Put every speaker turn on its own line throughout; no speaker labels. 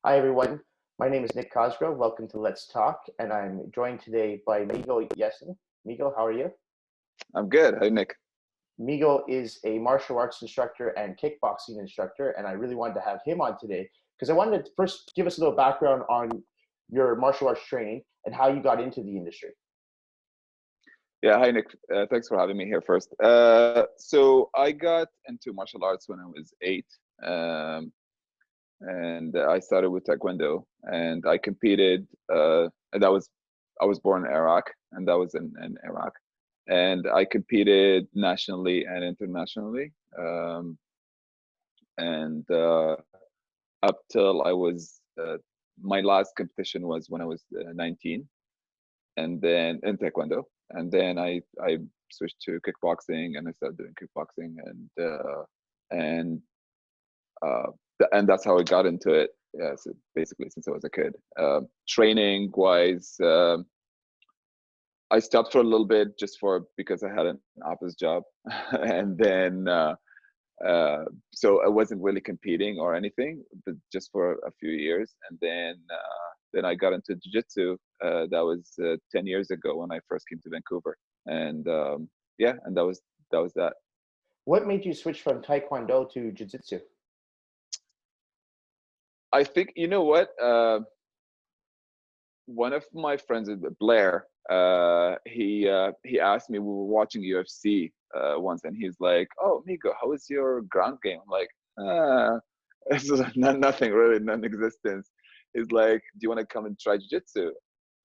Hi, everyone. My name is Nick Cosgrove. Welcome to Let's Talk, and I'm joined today by Meego Yassin. Meego, how are you?
I'm good. Hi, Nick.
Meego is a martial arts instructor and kickboxing instructor, and I really wanted to have him on today because I wanted to first give us a little background on your martial arts training and how you got into the industry.
Yeah, hi, Nick. Thanks for having me here first. So I got into martial arts when I was 8, and I started with Taekwondo, and I competed. And I was born in Iraq, and that was in Iraq, and I competed nationally and internationally. And Up till I was my last competition was when I was 19, and then in Taekwondo, and then I switched to kickboxing, and I started doing kickboxing, and uh, and that's how I got into it. Yeah, so basically since I was a kid. Training wise, I stopped for a little bit because I had an office job, and then so I wasn't really competing or anything, but just for a few years, and then I got into jiu-jitsu. That was 10 years ago when I first came to Vancouver, and yeah, and that was that.
What made you switch from Taekwondo to Jiu-Jitsu?
I think you know what. One of my friends, Blair, he asked me. We were watching UFC once, and he's like, "Oh, Meego, how is your ground game?" I'm like, it's nothing really, non-existence. He's like, "Do you want to come and try jiu-jitsu?"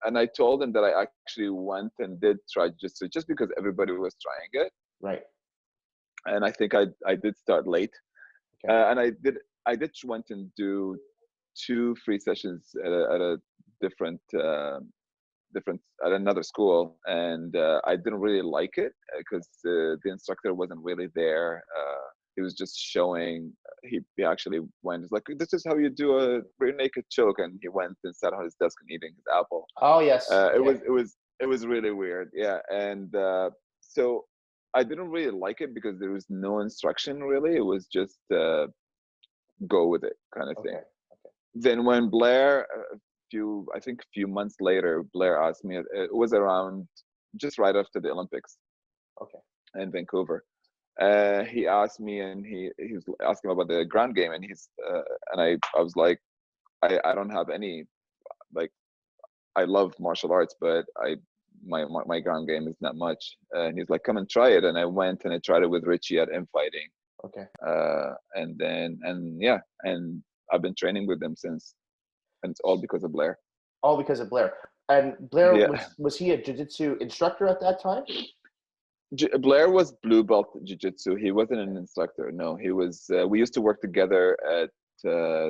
And I told him that I actually went and did try jiu-jitsu just because everybody was trying it.
Right.
And I think I did start late,
Okay.
and I did went and do 2 free sessions at a different different at another school, and I didn't really like it because the instructor wasn't really there. He was just showing. He actually went. He's like, "This is how you do a rear naked choke," and he went and sat on his desk and eating his apple.
Oh, yes. Okay.
It was really weird, yeah. And so I didn't really like it because there was no instruction really. It was just go with it kind of thing.
Okay. Okay.
Then when Blair, I think a few months later, Blair asked me. It was around just right after the Olympics
Okay.
in Vancouver. He asked me, and he was asking about the ground game, and I was like, I don't have any, like, I love martial arts, but my ground game is not much. And he's like, come and try it, and I went and I tried it with Richie at Infighting,
Okay.
and yeah, and I've been training with them since, and it's all because of Blair.
All because of Blair. And Blair,
Yeah,
was he a Jiu-Jitsu instructor at that time?
Blair was blue belt jiu-jitsu. He wasn't an instructor. No, he was. We used to work together at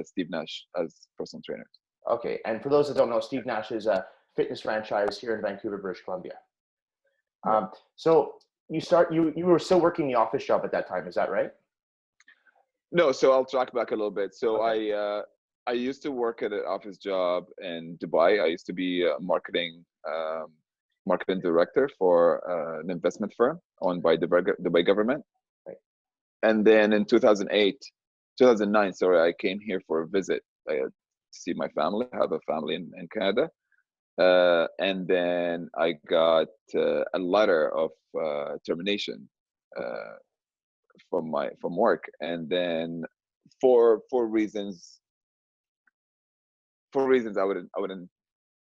Steve Nash as personal trainers.
Okay. And for those that don't know, Steve Nash is a fitness franchise here in Vancouver, British Columbia.
Yeah.
So you were still working the office job at that time, is that right?
No, so I'll track back a little bit. So
Okay.
I used to work at an office job in Dubai. I used to be a marketing director for an investment firm owned by the Dubai government.
Right.
And then in 2009, sorry, I came here for a visit to see my family. I have a family in Canada. And then I got a letter of termination
Okay.
from work, and then for reasons I wouldn't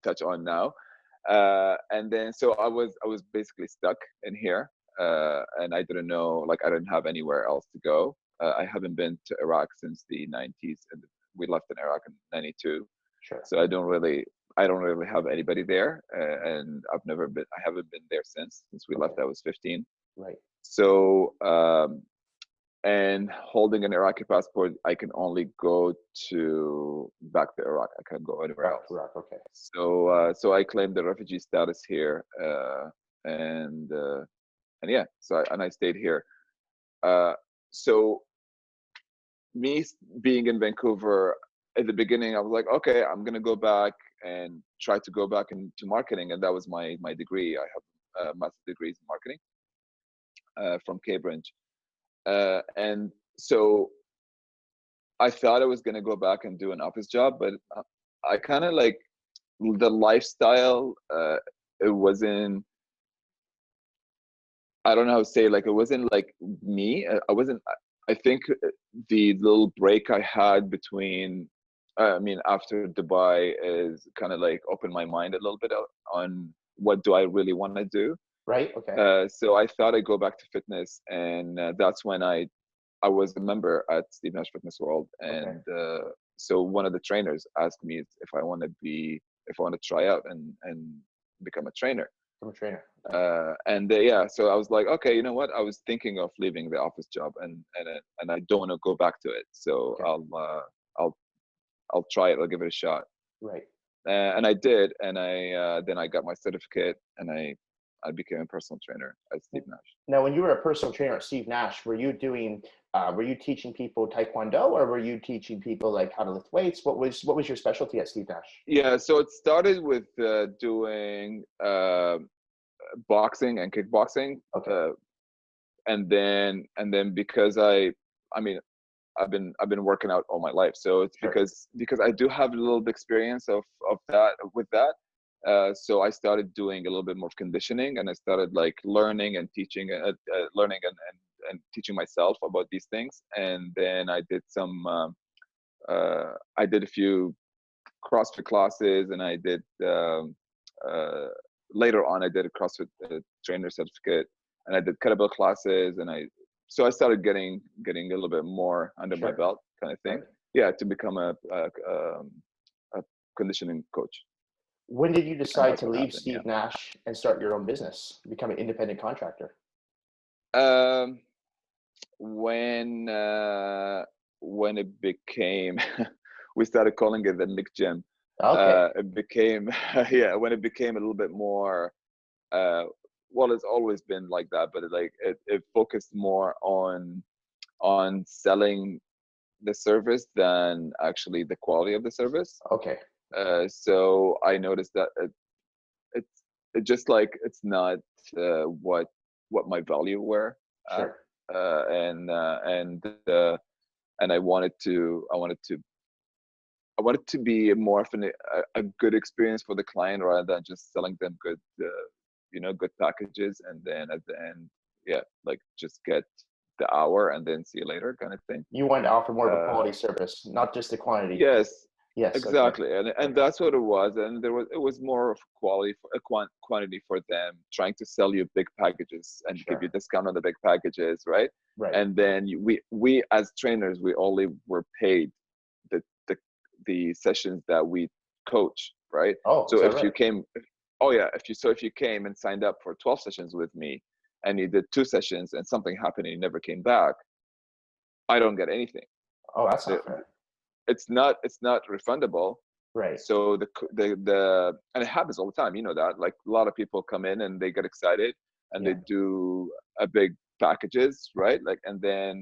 touch on now. And then so I was basically stuck in here, and I didn't know, like, I didn't have anywhere else to go. I haven't been to Iraq since the 90s, and we left in Iraq in 92.
Sure.
So I don't really have anybody there, and I haven't been there since we left.
Okay.
I was 15.
Right.
So and holding an Iraqi passport, I can only go back to Iraq. I can't go anywhere
Back to
else.
Iraq. Okay.
So I claimed the refugee status here, and yeah, I stayed here. Uh, so me being in Vancouver at the beginning, I was like, okay, I'm gonna go back and try to go back into marketing, and that was my degree. I have master's degrees in marketing from Cambridge, and so I thought I was gonna go back and do an office job, but I kind of like the lifestyle. It wasn't. I don't know how to say, like, it wasn't like me. I wasn't. I think the little break I had between, I mean, after Dubai is kind of like opened my mind a little bit on what do I really want to do.
Right. Okay.
So I thought I'd go back to fitness, and that's when I was a member at Steve Nash Fitness World,
Okay.
and so one of the trainers asked me if I want to try out and become a trainer.
I'm a trainer. Okay.
Yeah, so I was like, okay, you know what? I was thinking of leaving the office job, and I don't want to go back to it. So
Okay.
I'll I'll try it. I'll give it a shot.
Right.
And I did, and then I got my certificate, and I became a personal trainer at Steve Nash.
Now, when you were a personal trainer at Steve Nash, were you teaching people Taekwondo, or were you teaching people like how to lift weights? What was your specialty at Steve Nash?
Yeah, so it started with doing boxing and kickboxing,
Okay.
and then because I mean I've been working out all my life, so it's
Sure.
because I do have a little bit experience of that with that. So I started doing a little bit more conditioning, and I started like learning and teaching, learning and teaching myself about these things. And then I did I did a few CrossFit classes, and I did later on I did a CrossFit trainer certificate, and I did kettlebell classes, and I started getting a little bit more under my
Sure.
belt, kind of thing.
Right.
Yeah, to become a conditioning coach,
When did you
and
decide
that's
to
what
leave
happened.
Steve Nash and start your own business, become an independent contractor?
Yeah. When it became, we started calling it the Nick Gym.
Okay.
It became yeah, when it became a little bit more. Uh, well, it's always been like that, but it focused more on selling the service than actually the quality of the service.
Okay.
So I noticed that it's just like it's not what my value were at,
Sure.
uh, and uh, and uh, and I wanted to be more of a good experience for the client rather than just selling them good good packages, and then at the end, yeah, like just get the hour and then see you later kind of thing.
You wanted to offer more of a
Uh,
quality service, not just the quantity.
yes,
Yes. Okay.
exactly, and
Okay.
that's what it was. And it was more of quality for a quantity for them, trying to sell you big packages and give you
Sure.
discount on the big packages, right?
Right.
And then we as trainers, we only were paid the the the sessions that we coach, right?
Oh, is
So
that
if you
right?
came, oh yeah, if you came and signed up for 12 sessions with me, and you did 2 sessions and something happened and you never came back, I don't get anything.
Oh, that's
The,
not fair.
it's not refundable.
Right.
So the and it happens all the time. You know that, like, a lot of people come in and they get excited and they
Yeah.
do a big packages, right? Like, and then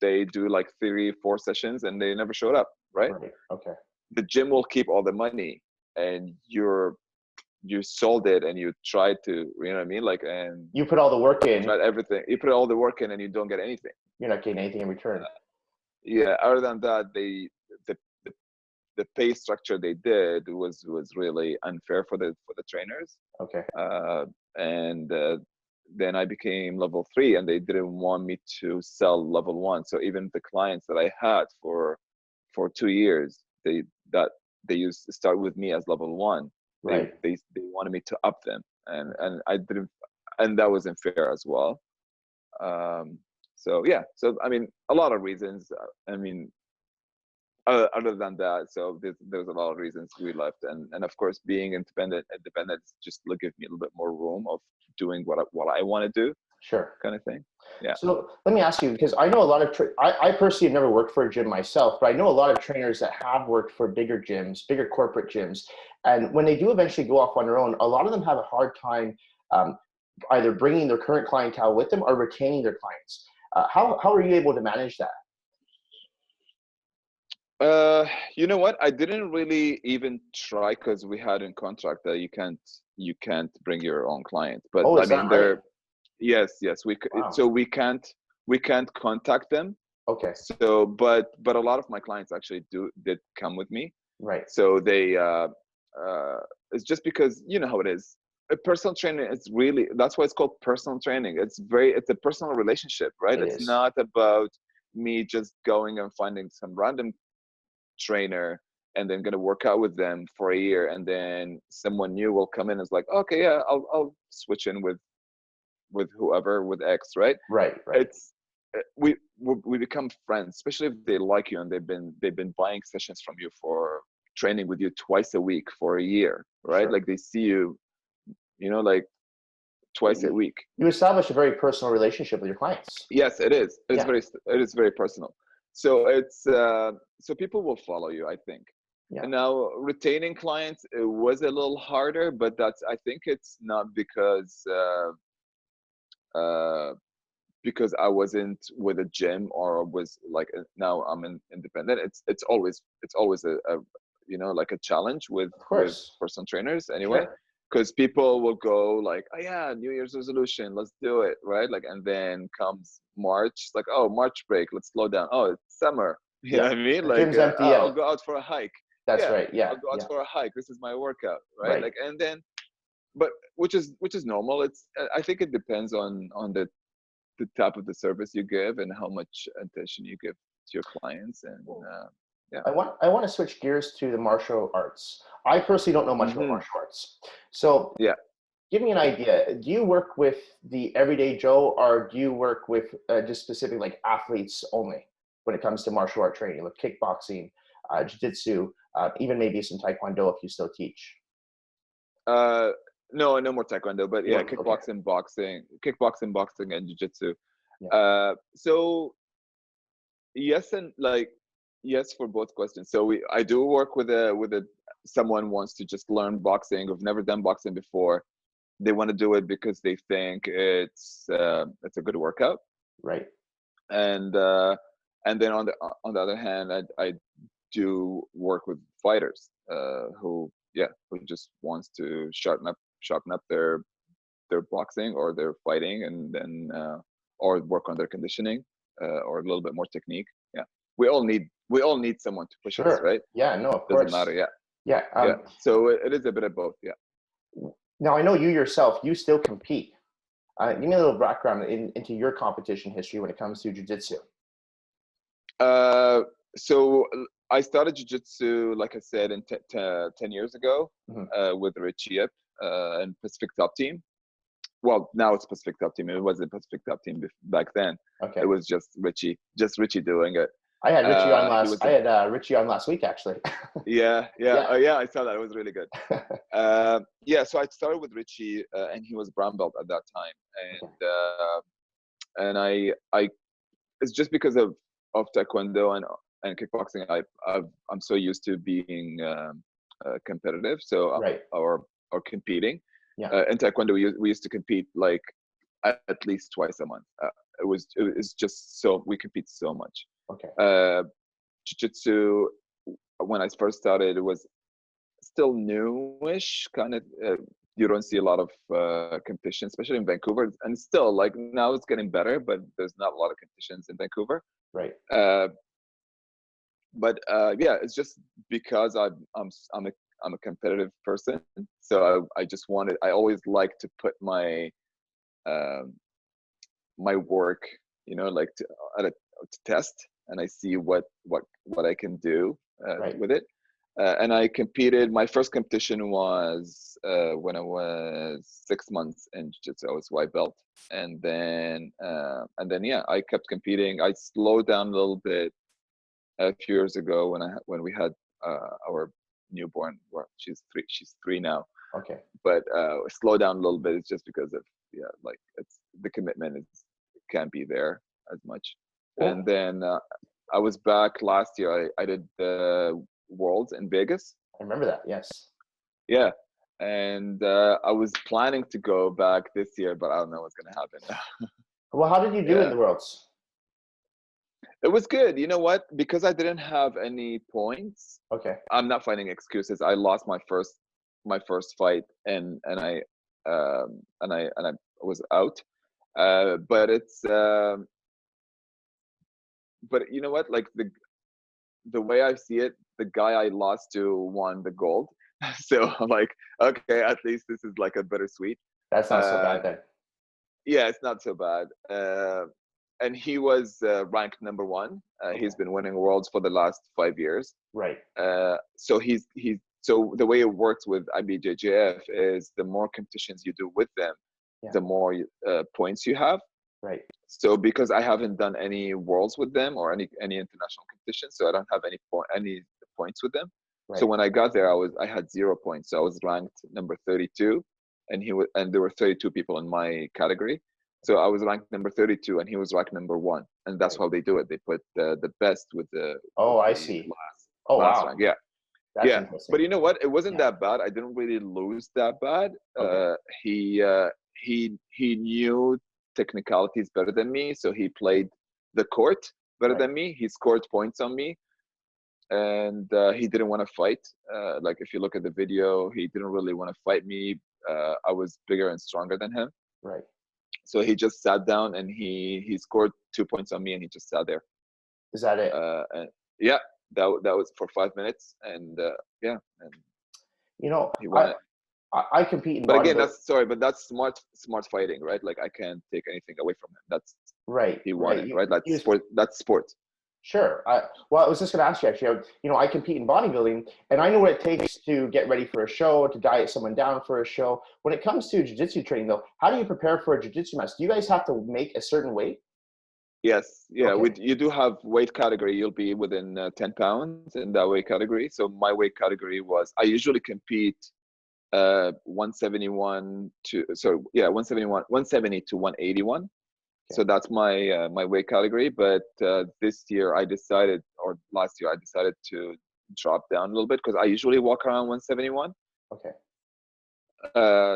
they do like 3 4 sessions and they never showed up, right?
Right. Okay.
The gym will keep all the money, and you sold it, and you tried to, you know what I mean, like, and
You put all the work in,
tried everything, you put all the work in and you don't get anything.
you're not getting anything in return.
Yeah, other than that, the the pay structure they did was really unfair for the trainers.
Okay.
And then I became level 3, and they didn't want me to sell level 1. So even the clients that I had for 2 years, that they used to start with me as level 1.
Right.
They wanted me to up them, and
Okay.
I didn't, and that wasn't fair as well. Um, so yeah, so I mean, a lot of reasons. I mean, other than that, so there's a lot of reasons we left, and of course, being independent just give me a little bit more room of doing what I want to do,
Sure.
kind of thing. Yeah.
So let me ask you, because I know a lot of, I personally have never worked for a gym myself, but I know a lot of trainers that have worked for bigger gyms, bigger corporate gyms. And when they do eventually go off on their own, a lot of them have a hard time um, either bringing their current clientele with them or retaining their clients. How are you able to manage that?
You know what? I didn't really even try, because we had in contract that you can't bring your own clients. But
Oh,
I
is that
mean,
right?
yes,
Wow.
so we can't contact them.
Okay.
So, but a lot of my clients actually did come with me.
Right.
So they, it's just because you know how it is. A personal training is really, that's why it's called personal training. It's a personal relationship, right?
It
It's
is.
not about me just going and finding some random trainer and then gonna work out with them for a year, and then someone new will come in and is like, okay, yeah, I'll switch in with whoever, with X, right?
Right. Right.
It's we become friends, especially if they like you and they've been buying sessions from you, for training with you twice a week for a year, right?
Sure.
Like they see you, like twice a
You
week.
you establish a very personal relationship with your clients.
Yes, it is.
Yeah.
It is very personal. So so people will follow you, I think.
Yeah.
And now retaining clients, it was a little harder, but I think it's not uh, because I wasn't with a gym, or was like, now I'm independent. It's always a like a challenge
Of
with
course.
personal trainers anyway,
Sure.
because people will go like, oh yeah, New Year's resolution, let's do it, right? Like, and then comes March, it's like, oh, March break, let's slow down. Oh, it's summer. You know
Yeah.
what I mean?
The
Like,
gym's empty.
I'll
Yeah.
go out for a hike.
That's
Yeah,
right. Yeah.
I'll go out
Yeah.
for a hike. This is my workout, right?
Right.
Like, and then, but which is normal. I think it depends on the type of the service you give and how much attention you give to your clients, and yeah.
I want to switch gears to the martial arts. I personally don't know much about
Hmm.
martial arts. So
Yeah.
give me an idea. Do you work with the everyday Joe, or do you work with just specific like athletes only when it comes to martial art training, like kickboxing, jiu-jitsu, even maybe some taekwondo if you still teach?
uh no more taekwondo, but
You
yeah,
don't. Okay.
kickboxing, boxing, and jiu-jitsu.
Yeah.
So yes, and like, yes for both questions. So I do work with a someone wants to just learn boxing, who've never done boxing before. They want to do it because they think it's a good workout.
Right.
And uh and then on the other hand, I do work with fighters, who just wants to sharpen up their boxing or their fighting, and then or work on their conditioning, or a little bit more technique. Yeah, we all need someone to push us,
Sure.
right?
Yeah. No. Of
Doesn't matter.
course.
Yeah,
Yeah.
yeah. So it is a bit of both. Yeah.
Now I know you yourself. You still compete. Give me a little background into your competition history when it comes to jiu-jitsu.
Uh, so I started jiu-jitsu, like I said, 10 years ago,
Mhm.
with Richie and Pacific Top Team. Well, now it's Pacific Top Team. It wasn't Pacific Top Team back then. It
Okay.
was just Richie doing it.
I had Richie on
He
last.
was
I
a
had Richie on last week actually.
Yeah, yeah,
Yeah.
yeah. I saw that. It was really good. Yeah, so I started with Richie, and he was brown belt at that time,
Okay.
and I it's just because of Taekwondo and kickboxing. I'm so used to being competitive, so
Right.
or competing.
Yeah.
In Taekwondo, we used to compete like at least twice a month. It was just so we compete so much.
Okay.
Uh, Jiu-Jitsu, when I first started, it was still newish, kind of. You don't see a lot of competition, especially in Vancouver, and still, like, now it's getting better, but there's not a lot of competitions in Vancouver.
Right.
Uh, but yeah, it's just because I'm a competitive person, so I just wanted. I always like to put um, my work, like to test, and I see what I can do
Right.
with it. And I competed. My first competition was when I was 6 months in jiu-jitsu. I was white belt, and then yeah, I kept competing. I slowed down a little bit a few years ago when we had our newborn. Well, she's three now,
Okay.
but slow down a little bit. It's just because of, yeah, like, it's the commitment can't be there as much. And
Well,
then I was back last year. I did the Worlds in Vegas.
I remember that. Yes.
Yeah, and I was planning to go back this year, but I don't know what's gonna happen.
Well, how did you do in
Yeah,
the worlds?
it was good. You know what? Because I didn't have any points.
Okay.
I'm not finding excuses. I lost my first fight, and I was out. But it's but you know what? Like the way I see it, the guy I lost to won the gold. So I'm like, okay, at least this is like a bittersweet.
That's not so
Uh,
bad then.
yeah, it's not so bad. And he was ranked number one.
Okay.
He's been winning worlds for the last 5 years.
Right.
So so the way it works with IBJJF is the more competitions you do with them,
Yeah.
the more points you have.
Right.
So because I haven't done any worlds with them or any international competitions, so I don't have any points with them.
Right.
So when I got there, I had 0 points. So I was ranked number 32, and there were 32 people in my category. So I was ranked number 32, and he was ranked number one. And that's
Right.
how they do it. They put the best with
Oh, I
the
see.
last
Oh,
last
wow.
rank. Yeah.
That's
Yeah,
interesting.
but you know what? It wasn't
Yeah.
that bad. I didn't really lose that bad.
Okay.
He knew technicalities better than me, so he played the court better
Right.
than me. He scored points on me, and he didn't want to fight. Like if you look at the video, he didn't really want to fight me. I was bigger and stronger than him,
Right.
so he just sat down and he scored 2 points on me, and he just sat there.
Is that it?
And yeah, that was for 5 minutes, and yeah, and
You know,
he won it.
I compete in
But again,
bodybuilding.
that's smart fighting, right? Like I can't take anything away from him. That's
Right.
he won
Right.
it, right? That's
You
sport. That's sport.
Sure. Well, I was just going to ask you actually. I compete in bodybuilding, and I know what it takes to get ready for a show, to diet someone down for a show. When it comes to jiu-jitsu training, though, how do you prepare for a jiu-jitsu match? Do you guys have to make a certain weight?
Yes, yeah.
Okay.
You do have weight category. You'll be within 10 pounds in that weight category. So my weight category was I usually compete 171 to 170 to 181. So
Okay.
that's my weight category. But this year I decided, or last year I decided to drop down a little bit because I usually walk around 171.
Okay.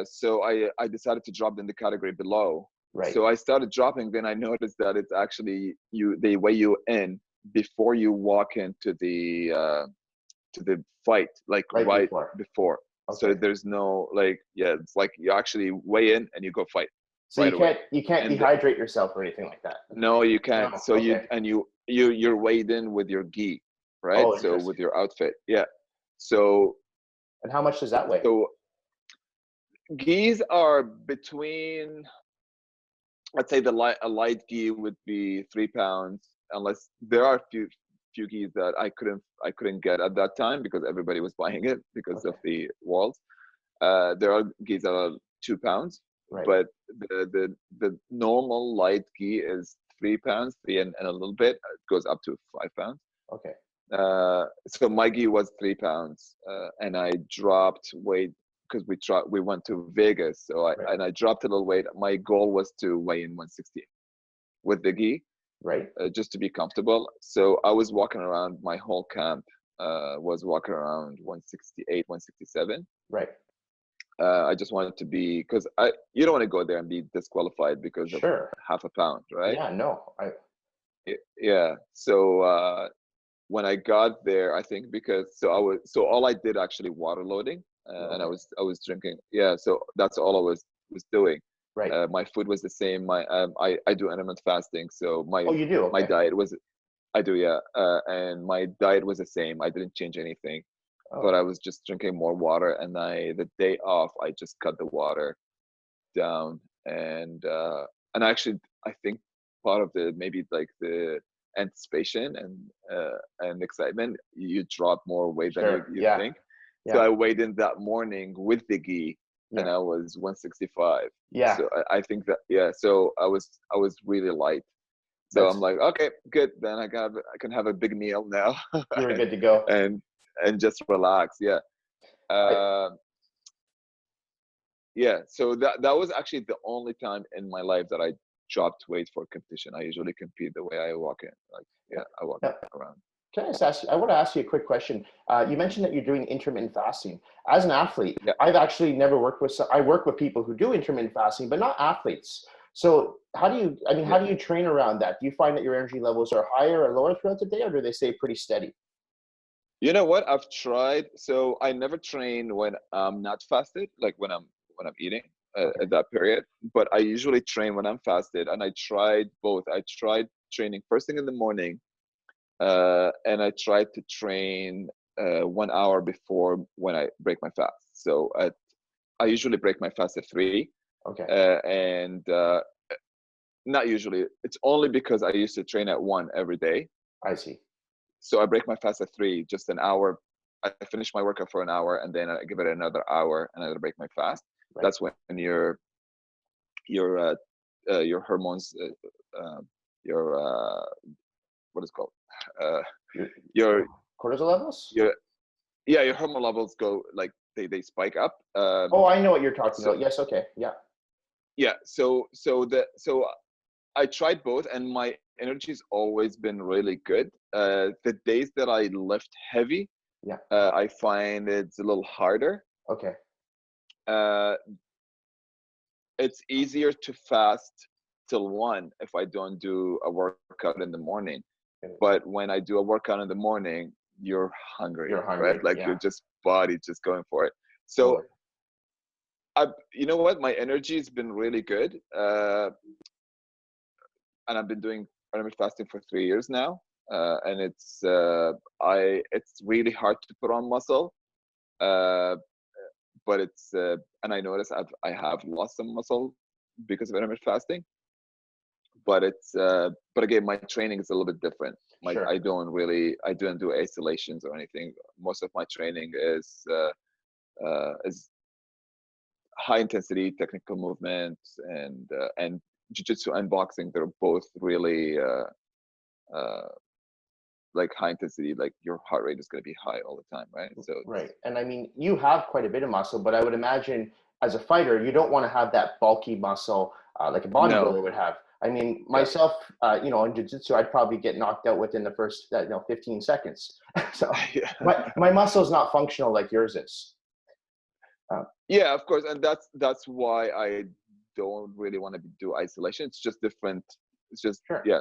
So I decided to drop in the category below.
Right.
So I started dropping. Then I noticed that it's actually they weigh you in before you walk into the fight, like
Right
right
before.
before. So
Okay.
there's no it's like you actually weigh in and you go fight
So
right away.
you can't
And
dehydrate yourself or anything like that.
no, you
No.
can't. So
Okay.
you're weighed in with your gi, right?
Oh,
So with
interesting.
your outfit, yeah. So
And how much does that weigh?
so gis are between, I'd say a light gi would be 3 pounds, unless there are a few gis that I couldn't get at that time because everybody was buying it because
Okay.
of the walls. There are gis that are 2 pounds,
Right.
but the normal light gi is 3 pounds, and a little bit. It goes up to 5 pounds.
Okay.
So my gi was 3 pounds, and I dropped weight because we went to Vegas. So
Right.
I dropped a little weight. My goal was to weigh in 160 with the gi,
Right.
just to be comfortable. So I was walking around. My whole camp was walking around 168, 167.
Right.
I just wanted to be, because you don't want to go there and be disqualified because of
Sure.
half a pound, right?
Yeah. No.
Yeah. So when I got there, I think so all I did actually water loading, and I
Okay.
was drinking. Yeah. So that's all I was doing.
Right.
My food was the same. I do intermittent fasting, so
Oh, you do.
my
Okay.
diet was I do, yeah. And my diet was the same. I didn't change anything, but
Oh.
I was just drinking more water. And the day off, I just cut the water down. And actually, I think part of maybe like the anticipation and excitement, you drop more weight than
Sure.
you
Yeah.
think. So
Yeah.
I weighed in that morning with the gi, and
Yeah.
I was 165.
Yeah.
So I think that, yeah. So I was really light. So I'm
That's
like, okay, good. Then I can have a big meal now,
You were good to go.
and just relax. Yeah.
I
Uh, yeah. So that was actually the only time in my life that I dropped weight for competition. I usually compete the way I walk in. Like, yeah, I walk
now,
around.
can I just ask you? I want to ask you a quick question. You mentioned that you're doing intermittent fasting. As an athlete,
Yeah.
I've actually never worked with. I work with people who do intermittent fasting, but not athletes. So how do you? I mean, how
Yeah.
do you train around that? Do you find that your energy levels are higher or lower throughout the day, or do they stay pretty steady?
You know what? I've tried. So I never train when I'm not fasted, like when I'm eating
Okay.
at that period. But I usually train when I'm fasted, and I tried both. I tried training first thing in the morning and I try to train 1 hour before when I break my fast. So I usually break my fast at 3,
Okay.
and not usually. It's only because I used to train at 1 every day.
I see.
So I break my fast at 3, just an hour. I finish my workout for an hour, and then I give it another hour, and I break my fast.
Right.
That's when your hormones, your what is it called? Your
Cortisol levels?
your yeah, your hormone levels go like they spike up.
Oh, I know what you're talking
So
about. Yes. Okay. Yeah.
yeah, so I tried both, and my energy's always been really good. The days that I lift heavy,
Yeah.
I find it's a little harder.
Okay.
Uh, it's easier to fast till 1 if I don't do a workout in the morning. But when I do a workout in the morning, you're hungry,
You're hungry.
right? Like
Yeah.
your just body just going for it. So
Totally.
you know what? My energy has been really good, and I've been doing intermittent fasting for 3 years now, and it's really hard to put on muscle, uh, but and I notice I have lost some muscle because of intermittent fasting, but but again, my training is a little bit different.
Sure.
I don't do isolations or anything. Most of my training is high intensity technical movements, and jiu-jitsu and boxing. They're both really uh, like high intensity. Like your heart rate is going to be high all the time, right? So
Right. And I mean, you have quite a bit of muscle, but I would imagine as a fighter, you don't want to have that bulky muscle like a
no,
bodybuilder would have. I mean,
yeah,
myself, in jiu-jitsu, I'd probably get knocked out within the first, 15 seconds. So
yeah,
my muscle is not functional like yours is.
yeah, of course, and that's why I don't really want to do isolation. It's just different. It's just
Sure.
yeah,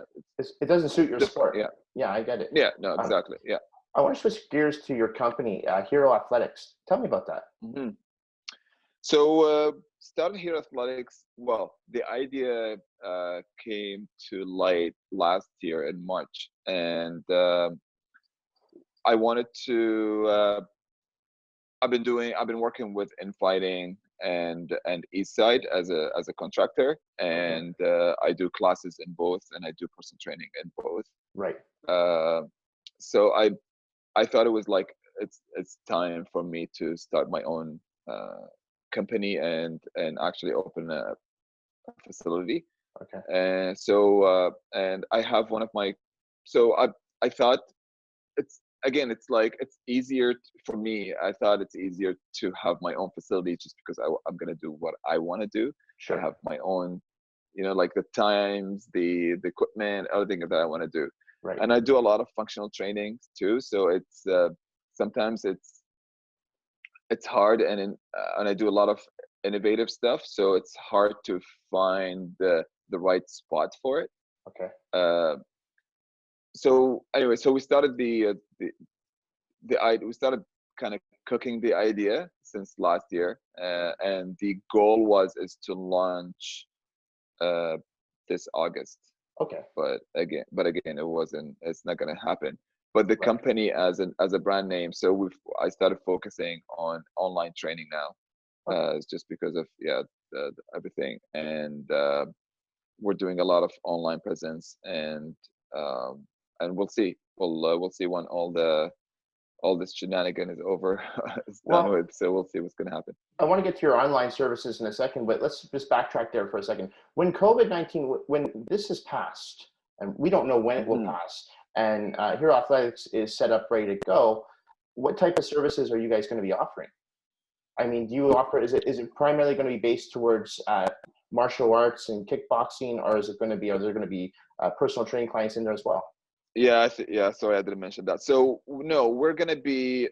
It doesn't suit your
different.
sport.
Yeah,
Yeah, I get it.
yeah, no,
Um,
exactly. Yeah.
I want to switch gears to your company, Hero Athletics. Tell me about that.
Mhm. So started here athletics. Well, the idea came to light last year in March, and I wanted to. I've been working with infighting and Eastside as a contractor,
Okay.
and I do classes in both, and I do personal training in both.
Right.
Uh, so I thought it was like it's time for me to start my own company and actually open a facility.
Okay.
And and I have one of my, so I thought it's like it's easier for me. I thought it's easier to have my own facility just because I'm gonna do what I want to do. I
Sure.
have my own, like the times, the equipment, everything that I want to do,
Right.
and I do a lot of functional training too. So it's sometimes it's hard, and I do a lot of innovative stuff. So it's hard to find the right spot for it.
Okay.
Uh, so anyway, so we started we started kind of cooking the idea since last year, and the goal is to launch uh, this August.
Okay.
But again, it's not going to happen. But the
Right.
company as a brand name, so I started focusing on online training now,
Okay.
it's just because of everything, and we're doing a lot of online presence, um, and we'll see when all this shenanigan is over, is done
Well,
with. So we'll see what's going to happen.
I want to get to your online services in a second, but let's just backtrack there for a second. When COVID-19, when this has passed, and we don't know when it will
Hmm.
pass, and Hero Athletics is set up, ready to go, what type of services are you guys going to be offering? I mean, do you offer, is it primarily going to be based towards martial arts and kickboxing, or is it going to be, are there going to be personal training clients in there as well?
Yeah, yeah. Sorry, I didn't mention that. So no, we're gonna be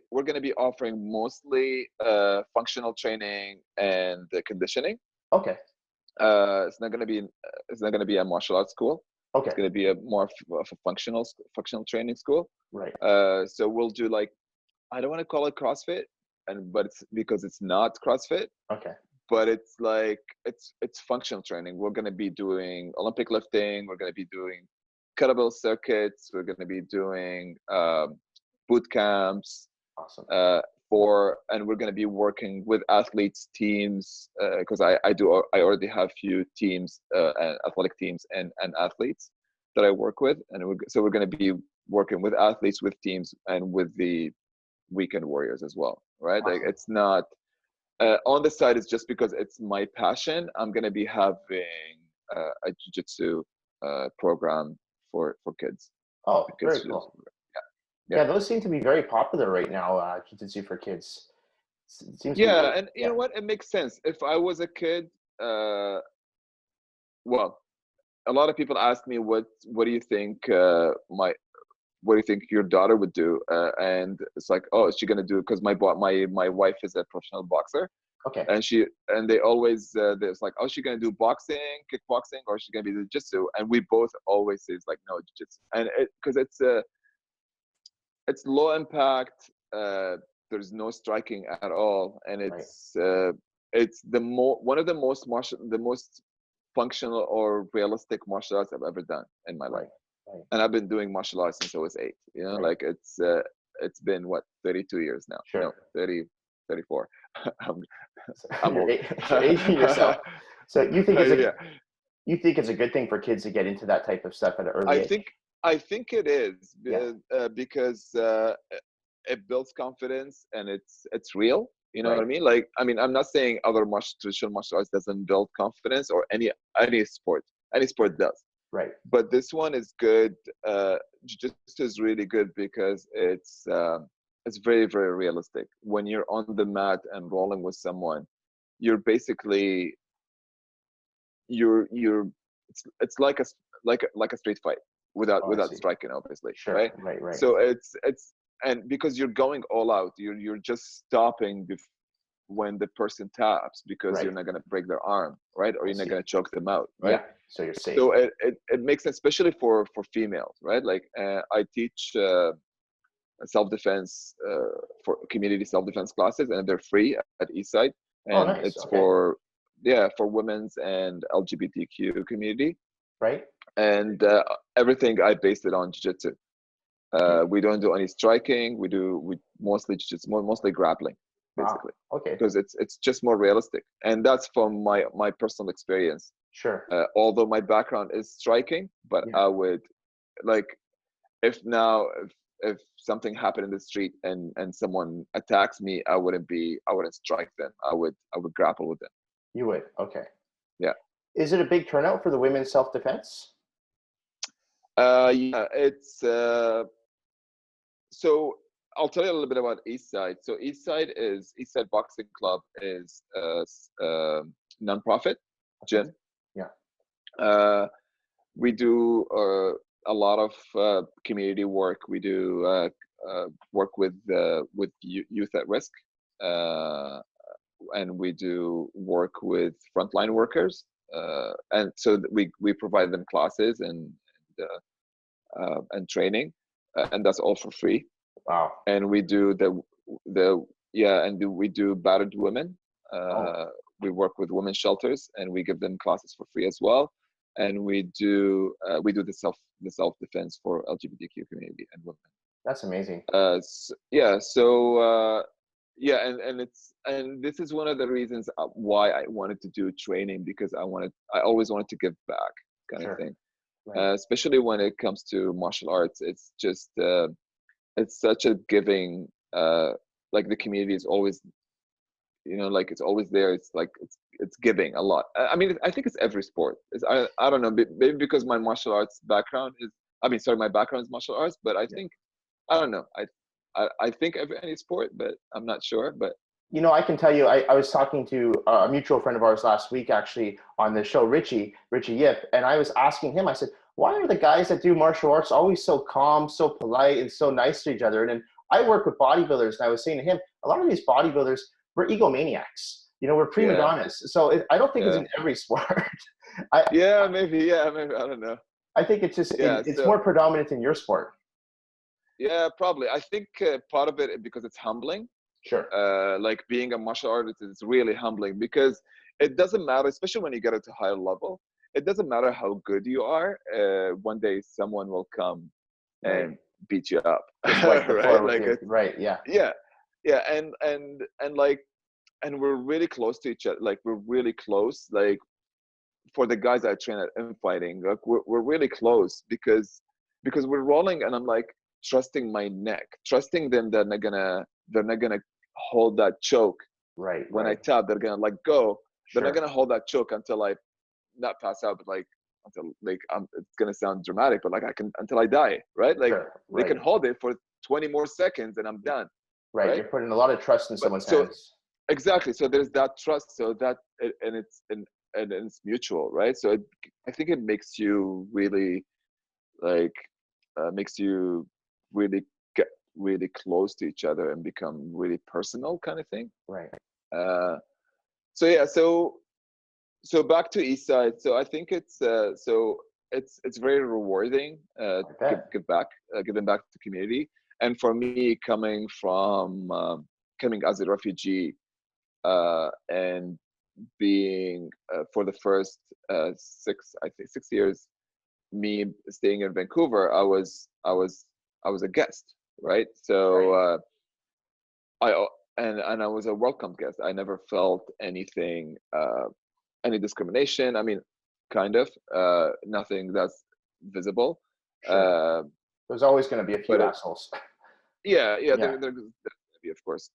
offering mostly functional training and conditioning.
Okay.
It's not gonna be a martial arts school. It's
Okay.
gonna be a more of a functional training school.
Right.
So we'll do like, I don't want to call it CrossFit, but it's because it's not CrossFit,
Okay.
but it's like it's functional training. We're gonna be doing Olympic lifting. We're gonna be doing kettlebell circuits. We're going to be doing boot camps.
Awesome.
And we're going to be working with athletes teams, because I already have few teams, and athletic teams and athletes that I work with, and so we're going to be working with athletes, with teams, and with the weekend warriors as well, right?
Awesome.
Like, it's not on the side, it's just because it's my passion. I'm going to be having a jiu-jitsu program for kids.
Oh, very
Kids.
cool.
Yeah.
Yeah, those seem to be very popular right now, jiu-jitsu for kids. It seems to be
Yeah, and you know what? It makes sense. If I was a kid, well, a lot of people ask me, what do you think what do you think your daughter would do? And it's like, oh, is she gonna do? Because my wife is a professional boxer,
okay.
and they always there's like, oh, is she gonna do boxing, kickboxing, or is she gonna be jiu-jitsu? And we both always say, it's like, no, jiu-jitsu, and because it's low impact. There's no striking at all, and it's one of the most functional or realistic martial arts I've ever done in my life.
Right.
And I've been doing martial arts since I was 8. Like, it's been what, 32 years now.
Sure.
No, 30, 34.
I'm old. You're aging yourself. So you think you think it's a good thing for kids to get into that type of stuff at an early age?
I think it is, because it builds confidence, and it's real. You know what I mean? Like, I'm not saying other traditional martial arts doesn't build confidence, or any sport. Any sport does.
Right.
But this one is good. Jiu-jitsu is really good because it's very, very realistic. When you're on the mat and rolling with someone, you're basically it's like a street fight without striking, obviously.
Sure. Right.
So it's and because you're going all out, you're just stopping when the person taps, because you're not going to break their arm, right? Or you're not going to choke them out, right?
Yeah, so you're safe.
So it makes sense, especially for females, right? Like, I teach self-defense for community self-defense classes, and they're free at Eastside, and
nice.
it's for women's and LGBTQ community,
right?
And everything I based it on jiu-jitsu. We don't do any striking. We mostly jiu-jitsu, mostly grappling, basically.
Wow. Okay.
Because it's just more realistic, and that's from my personal experience.
Sure.
Although my background is striking, but I would, like, if something happened in the street and someone attacks me, I wouldn't strike them. I would grapple with them.
You would. Okay.
Yeah.
Is it a big turnout for the women's self-defense?
Yeah, it's so I'll tell you a little bit about Eastside. So Eastside Boxing Club is a nonprofit gym.
Yeah.
We do a lot of community work. We do work with youth at risk, and we do work with frontline workers, and so we provide them classes and training, and that's all for free.
Wow.
And we do we do battered women. We work with women's shelters, and we give them classes for free as well. And we do the self-defense for LGBTQ community and women.
That's amazing.
And this is one of the reasons why I wanted to do training, because I always wanted to give back, kind of thing. Right. Especially when it comes to martial arts, it's just it's such a giving. Like, the community is always, like, it's always there. It's like it's giving a lot. I mean, I think it's every sport. I don't know, maybe because my martial arts background is. My background is martial arts, but I think, I don't know. I think any sport, but I'm not sure. But
I can tell you, I was talking to a mutual friend of ours last week, actually, on the show, Richie Yip, and I was asking him, I said, why are the guys that do martial arts always so calm, so polite, and so nice to each other? And then I work with bodybuilders, and I was saying to him, a lot of these bodybuilders, we're egomaniacs. We're prima donnas. So I don't think it's in every sport.
Maybe. I don't know.
I think it's just, it's more predominant in your sport.
Yeah, probably. I think part of it because it's humbling.
Sure.
Like, being a martial artist is really humbling, because it doesn't matter, especially when you get to a higher level. it doesn't matter how good you are. One day someone will come
Right.
and beat you up,
Just wipe the
right?
floor with
Like
you.
it's
Right. Yeah.
yeah, yeah, and like, and we're really close to each other. Like we're really close. Like for the guys I train at infighting, like we're really close because we're rolling, and I'm like trusting my neck, trusting them that they're not gonna hold that choke
Right.
when I
Right.
tap. They're gonna like go. They're not
Sure.
gonna hold that choke until I not pass out, but like until like it's gonna sound dramatic, but like I can until I die, right? Like
Sure.
they can
Right.
hold it for 20 more seconds and I'm done,
Right.
right?
You're putting a lot of trust in
But
someone's
so
hands.
exactly, so there's that trust, so that and it's mutual, right? So I think it makes you really like makes you really get really close to each other and become really personal kind of thing.
Right.
Uh, so yeah, so back to Eastside. So I think it's very rewarding
I
give
bet.
give back giving back to the community. And for me, coming as a refugee and being for the first 6 years, me staying in Vancouver, I was a guest, right? So
Right.
I and I was a welcome guest. I never felt anything, any discrimination. I mean, kind of, nothing that's visible.
Sure.
Uh,
There's always going to be a few
but
assholes.
yeah, yeah,
Yeah.
there's gonna be, of course.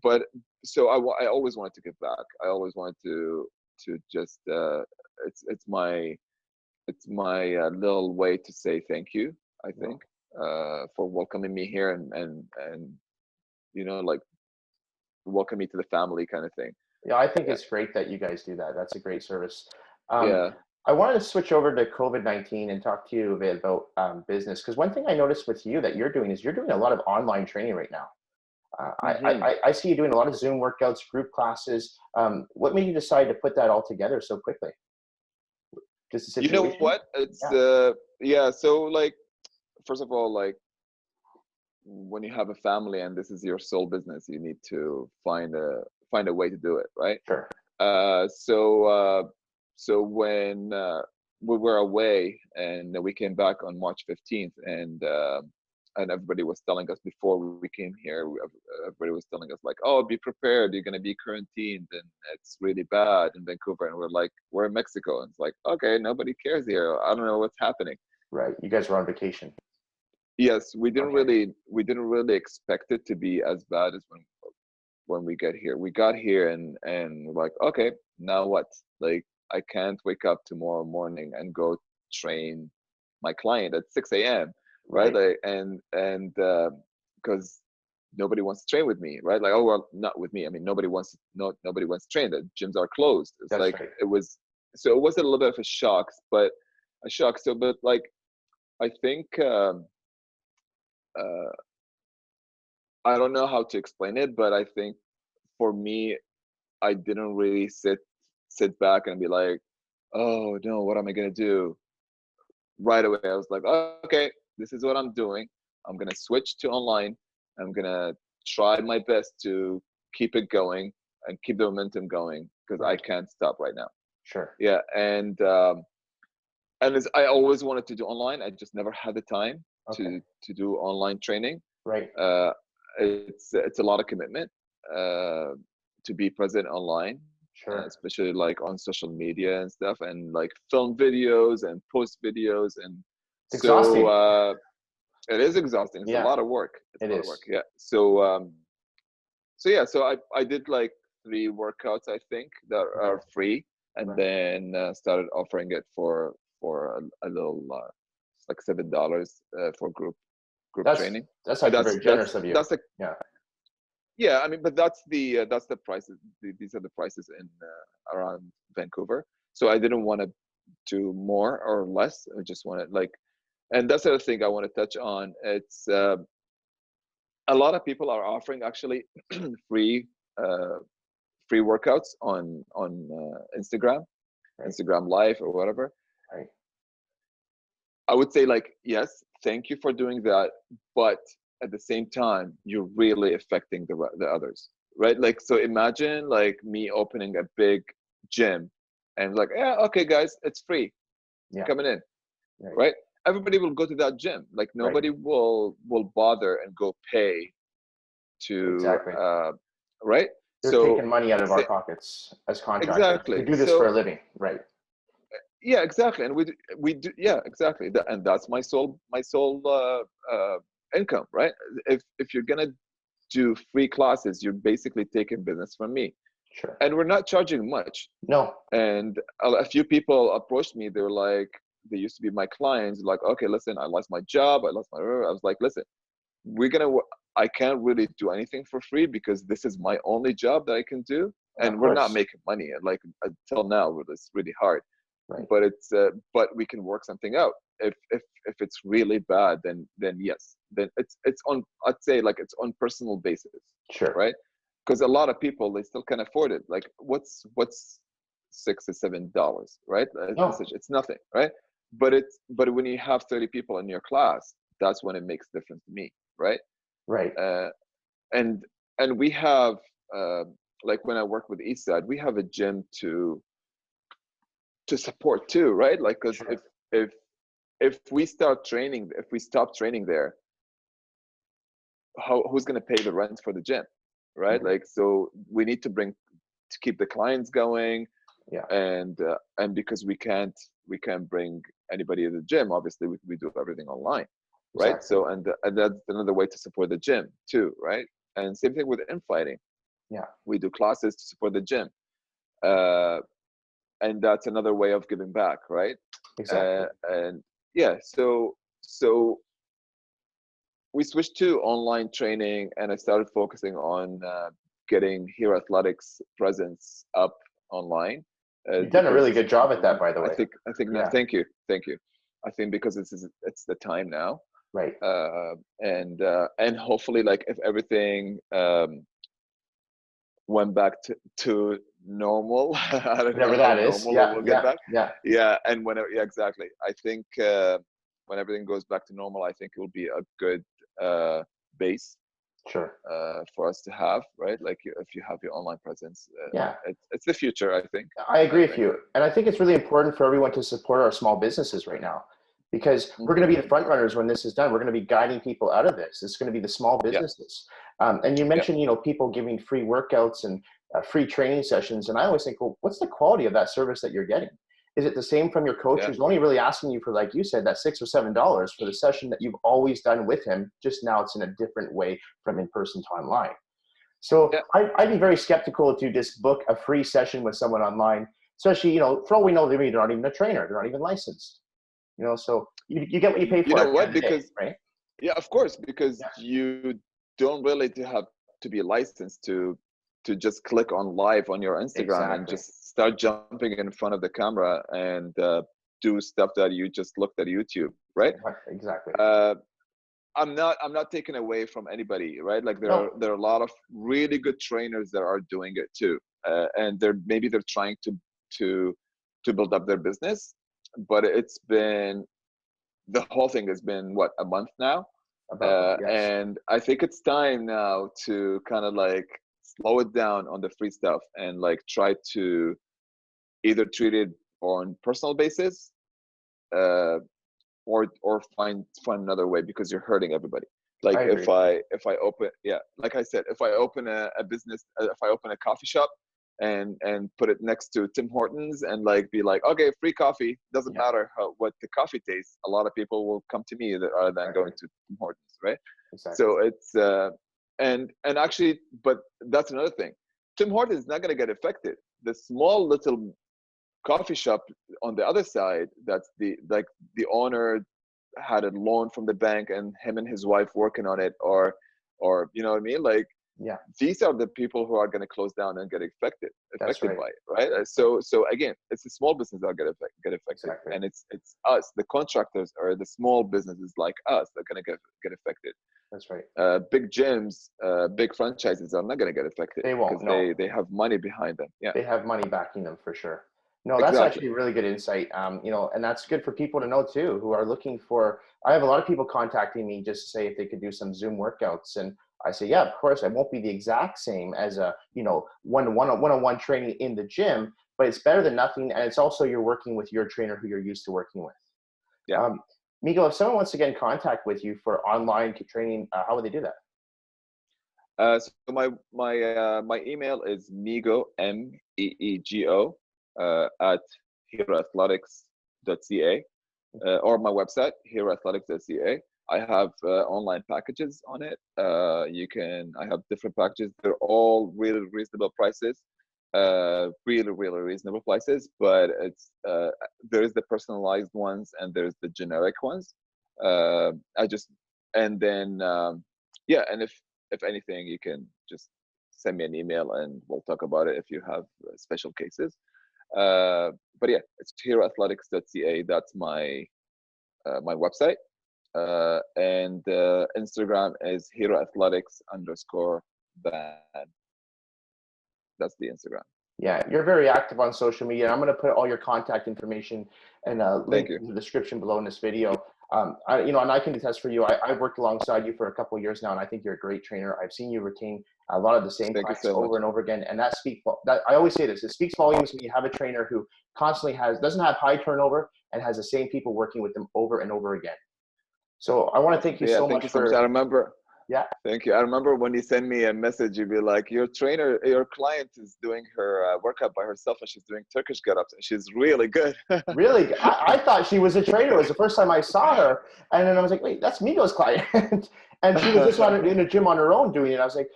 But so I always wanted to give back. I always wanted to just it's my little way to say thank you. I
No.
think for welcoming me here and like welcome me to the family kind of thing.
Yeah, I think
Yeah,
it's great that you guys do that. That's a great service. Um,
yeah.
I wanted to switch over to COVID-19 and talk to you a bit about business, because one thing I noticed with you that you're doing is you're doing a lot of online training right now.
Hmm.
I see you doing a lot of Zoom workouts, group classes. What made you decide to put that all together so quickly? Just a
You know
situation?
what? It's
Yeah,
yeah. So like, first of all, like when you have a family and this is your sole business, you need to find a way to do it, right?
sure.
Uh, so uh, so when we were away and we came back on March 15th, and everybody was telling us before we came here, everybody was telling us like, oh, be prepared, you're gonna be quarantined, and it's really bad in Vancouver, and we're like, we're in Mexico, and it's like, okay, nobody cares here. I don't know what's happening.
Right. You guys were on vacation.
Yes,
Okay.
we didn't really expect it to be as bad as when we get here. We got here and we're like, okay, now what? Like I can't wake up tomorrow morning and go train my client at 6 a.m. Right?
Right.
Like, and because nobody wants to train with me, right? Like, oh well, not with me. I mean, nobody wants to train. The gyms are closed. It's
That's
like
right.
it was a little bit of a shock, but a shock. So, but like I think uh, I don't know how to explain it, but I think for me, I didn't really sit back and be like, oh no, what am I gonna do? Right away, I was like, okay, this is what I'm doing. I'm gonna switch to online. I'm gonna try my best to keep it going and keep the momentum going because I
Right.
can't stop right now.
Sure.
Yeah, and I always wanted to do online. I just never had the time
Okay.
to do online training.
Right.
Uh, it's a lot of commitment uh, to be present online,
Sure.
especially like on social media and stuff, and like film videos and post videos, and
It's
so
exhausting.
it is exhausting. It's a
Yeah,
lot of work. It's a
it
lot of work.
is.
Yeah. So I did like 3 workouts I think that
Okay.
are free, and
Right.
then started offering it for a little like $7 for group
That's
training.
that's
And
actually very generous of you.
that's the
Yeah.
yeah, I mean, but that's the prices. These are the prices in around Vancouver. So I didn't want to do more or less. I just wanted like, and that's the other thing I want to touch on. It's a lot of people are offering actually free uh, free workouts on Instagram,
Right.
Instagram Live or whatever.
Right.
I would say like, yes, thank you for doing that, but at the same time, you're really affecting the others, right? Like, so imagine like me opening a big gym and like, yeah, okay, guys, it's free,
Yeah.
coming in,
Right.
right? Everybody will go to that gym. Like nobody will bother and go pay to,
Exactly.
right?
They're
So
taking money out of our
say,
pockets as contractors. We
exactly.
do this for a
So
living, right?
yeah, exactly, and we do, yeah, exactly, and that's my sole income, right? If you're gonna do free classes, you're basically taking business from me,
Sure.
and we're not charging much.
No.
And a few people approached me. They were like, they used to be my clients. Like, okay, listen, I lost my job. I was like, listen, we're gonna. I can't really do anything for free because this is my only job that I can do,
Of
and we're not
course.
making money. Like until now, it's really hard.
Right.
But but we can work something out. If it's really bad, then yes, then it's on. I'd say like it's on personal basis,
Sure.
right? Because a lot of people, they still can afford it. Like what's $6 or $7, right?
No.
It's nothing, right? But when you have 30 people in your class, that's when it makes a difference to me, right?
Right.
Uh, and and we have, uh, like when I work with Eastside, we have a gym to support too, right? Like because
Sure.
if if we stop training there, who's going to pay the rent for the gym, right?
Right.
Like so we need to keep the clients going,
Yeah.
and because we can't bring anybody to the gym, obviously we do everything online, right?
Exactly.
So and that's another way to support the gym too, right? And same thing with infighting,
Yeah.
we do classes to support the gym, uh, and that's another way of giving back, right?
Exactly.
And yeah, so we switched to online training, and I started focusing on getting Hero Athletics presence up online,
You've done a
because
really good job at that, by the
I
way.
think no,
Yeah.
thank you. I think because it's the time now,
Right.
and hopefully, like if everything went back to normal, I don't know
Whatever
how
that is.
normal it
Yeah.
will get
Yeah.
back.
Yeah.
Yeah, and yeah, exactly. I think when everything goes back to normal, I think it will be a good base
Sure.
for us to have, right? Like if you have your online presence,
Yeah.
it's the future, I think.
I agree
I
with
think.
you. And I think it's really important for everyone to support our small businesses right now, because we're
Hmm.
going to be the front runners when this is done. We're going to be guiding people out of this. It's going to be the small
Yeah,
businesses. And you
yeah,
mentioned, people giving free workouts and free training sessions. And I always think, well, what's the quality of that service that you're getting? Is it the same from your coach
yeah,
who's only really asking you for, like you said, that $6 or $7 for the session that you've always done with him? Just now it's in a different way from in person to online. So
yeah.
I'd be very skeptical to just book a free session with someone online, especially, for all we know, they're not even a trainer. They're not even licensed, so you get what you pay
You
for
know
at the end
what?
of the day,
Because
right?
yeah, of course, because
Yeah,
you don't really have to be licensed to just click on live on your Instagram and
exactly.
just start jumping in front of the camera and do stuff that you just looked at YouTube, right?
Exactly.
Uh, I'm not taking away from anybody, right? Like
No,
there are a lot of really good trainers that are doing it too, and they're trying to to build up their business, but the whole thing has been what, a month now,
about that, yes.
and I think it's time now to kind of like slow it down on the free stuff and like try to either treat it on personal basis, uh, or find another way, because you're hurting everybody. Like
I agree.
if I open, yeah, like I said, if I open a business, if I open a coffee shop and put it next to Tim Hortons and like be like, okay, free coffee, doesn't
Yeah,
matter what the coffee tastes, a lot of people will come to me rather than
exactly.
going to Tim Hortons, right?
Exactly.
So it's and actually, but that's another thing, Tim Hortons is not going to get affected. The small little coffee shop on the other side, that's the owner had a loan from the bank and him and his wife working on it, or you know what I mean, like
Yeah,
these are the people who are going to close down and get
that's
affected
right.
by it, right?
Right.
So again, it's the small business that get affected,
Exactly.
and it's us, the contractors, or the small businesses like us, that are going to get affected.
That's right.
Big gyms, big franchises are not going to get affected
They
because
won't. No.
they have money behind them. Yeah,
They have money backing them for sure. No, that's
exactly.
actually a really good insight. And that's good for people to know too, who are looking for. I have a lot of people contacting me just to say if they could do some Zoom workouts, and I say, yeah, of course. I won't be the exact same as a one-on-one training in the gym, but it's better than nothing. And it's also you're working with your trainer who you're used to working with.
Yeah.
Meego, if someone wants to get in contact with you for online training, how would they do that?
So my email is Meego, Meego, at heroathletics.ca, or my website heroathletics.ca. I have online packages on it. I have different packages. They're all really reasonable prices, really reasonable prices. But it's there is the personalized ones and there's the generic ones. I just and then yeah, and if anything, you can just send me an email and we'll talk about it if you have special cases. But yeah, it's heroathletics.ca. That's my my website. And Instagram is heroathletics_band. That's the Instagram.
Yeah, you're very active on social media. I'm going to put all your contact information and a link in the description below in this video. And I can attest for you. I've worked alongside you for a couple of years now, and I think you're a great trainer. I've seen you retain a lot of the same clients over and over again, and that I always say this. It speaks volumes when you have a trainer who constantly doesn't have high turnover and has the same people working with them over and over again. So I want to thank you so much for.
I remember.
Yeah.
Thank you. I remember when you send me a message, you'd be like, your client is doing her workout by herself and she's doing Turkish get-ups and she's really good.
Really? I thought she was a trainer. It was the first time I saw her. And then I was like, wait, that's Meego's client. And she was just in a gym on her own doing it. I was like,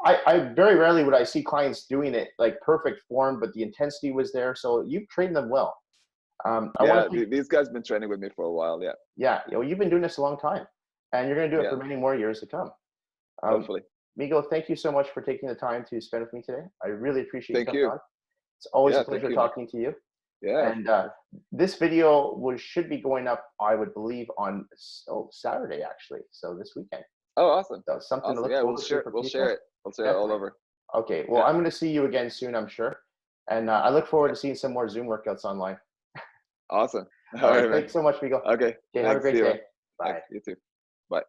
I very rarely would I see clients doing it like perfect form, but the intensity was there. So you've trained them well.
These guys have been training with me for a while. Yeah.
Yeah. You've been doing this a long time and you're going to do it for many more years to come.
Hopefully.
Meego, thank you so much for taking the time to spend with me today. I really appreciate
you.
On. It's always a pleasure talking to you.
Yeah.
And this video should be going up, I would believe, on Saturday, actually. So this weekend.
Oh, awesome.
So something to look
forward
to.
We'll share it. We'll share it all over.
Okay. Well, I'm going to see you again soon, I'm sure. And I look forward to seeing some more Zoom workouts online.
Awesome.
All right. Thanks so much, Meego.
Okay.
Have a great day.
Bye. You too. Bye.